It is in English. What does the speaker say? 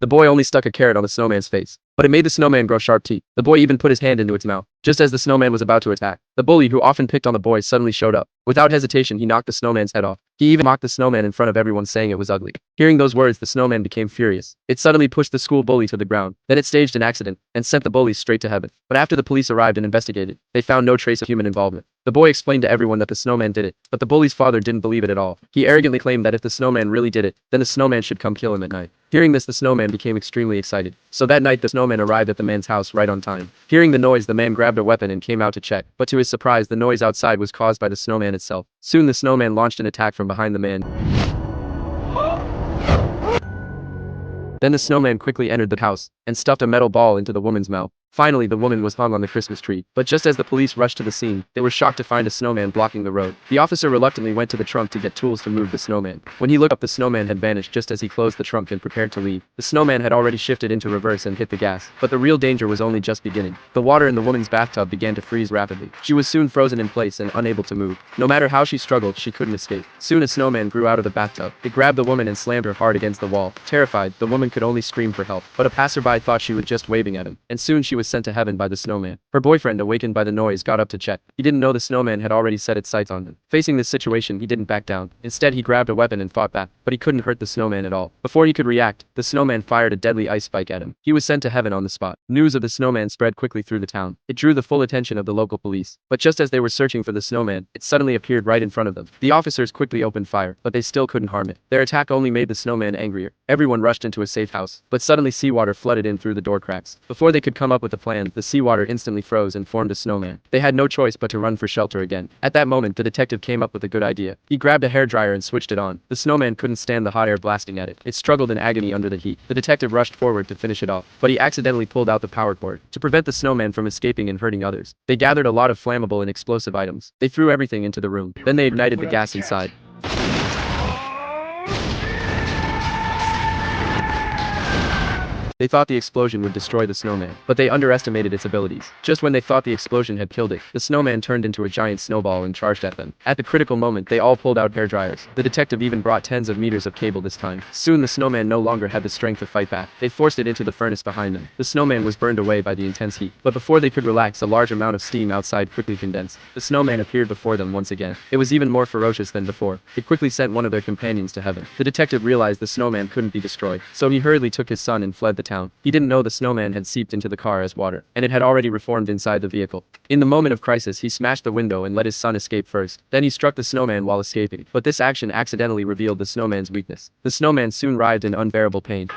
The boy only stuck a carrot on the snowman's face, but it made the snowman grow sharp teeth. The boy even put his hand into its mouth. Just as the snowman was about to attack, the bully who often picked on the boy suddenly showed up. Without hesitation, he knocked the snowman's head off. He even mocked the snowman in front of everyone, saying it was ugly. Hearing those words, the snowman became furious. It suddenly pushed the school bully to the ground. Then it staged an accident and sent the bully straight to heaven. But after the police arrived and investigated, they found no trace of human involvement. The boy explained to everyone that the snowman did it, but the bully's father didn't believe it at all. He arrogantly claimed that if the snowman really did it, then the snowman should come kill him at night. Hearing this, the snowman became extremely excited. So that night, the snowman arrived at the man's house right on time. Hearing the noise, the man grabbed a weapon and came out to check, but to his surprise, the noise outside was caused by the snowman itself. Soon the snowman launched an attack from behind the man. Then the snowman quickly entered the house and stuffed a metal ball into the woman's mouth. Finally, the woman was hung on the Christmas tree. But just as the police rushed to the scene, they were shocked to find a snowman blocking the road. The officer reluctantly went to the trunk to get tools to move the snowman. When he looked up, the snowman had vanished just as he closed the trunk and prepared to leave. The snowman had already shifted into reverse and hit the gas. But the real danger was only just beginning. The water in the woman's bathtub began to freeze rapidly. She was soon frozen in place and unable to move. No matter how she struggled, she couldn't escape. Soon a snowman grew out of the bathtub. It grabbed the woman and slammed her hard against the wall. Terrified, the woman could only scream for help. But a passerby thought she was just waving at him. And soon she was sent to heaven by the snowman. Her boyfriend, awakened by the noise, got up to check. He didn't know the snowman had already set its sights on him. Facing this situation, he didn't back down. Instead, he grabbed a weapon and fought back, but he couldn't hurt the snowman at all. Before he could react, the snowman fired a deadly ice spike at him. He was sent to heaven on the spot. News of the snowman spread quickly through the town. It drew the full attention of the local police. But just as they were searching for the snowman, it suddenly appeared right in front of them. The officers quickly opened fire, but they still couldn't harm it. Their attack only made the snowman angrier. Everyone rushed into a safe house, but suddenly seawater flooded in through the door cracks. Before they could come up with a plan, the seawater instantly froze and formed a snowman. They had no choice but to run for shelter again. At that moment, the detective came up with a good idea. He grabbed a hairdryer and switched it on. The snowman couldn't stand the hot air blasting at it. It struggled in agony under the heat. The detective rushed forward to finish it off, but he accidentally pulled out the power cord. To prevent the snowman from escaping and hurting others, they gathered a lot of flammable and explosive items. They threw everything into the room. Then they ignited the gas inside. They thought the explosion would destroy the snowman, but they underestimated its abilities. Just when they thought the explosion had killed it, the snowman turned into a giant snowball and charged at them. At the critical moment, they all pulled out hairdryers. The detective even brought tens of meters of cable this time. Soon the snowman no longer had the strength to fight back. They forced it into the furnace behind them. The snowman was burned away by the intense heat, but before they could relax, a large amount of steam outside quickly condensed. The snowman appeared before them once again. It was even more ferocious than before. It quickly sent one of their companions to heaven. The detective realized the snowman couldn't be destroyed, so he hurriedly took his son and fled the town. He didn't know the snowman had seeped into the car as water, and it had already reformed inside the vehicle. In the moment of crisis, he smashed the window and let his son escape first. Then he struck the snowman while escaping, but this action accidentally revealed the snowman's weakness. The snowman soon writhed in unbearable pain.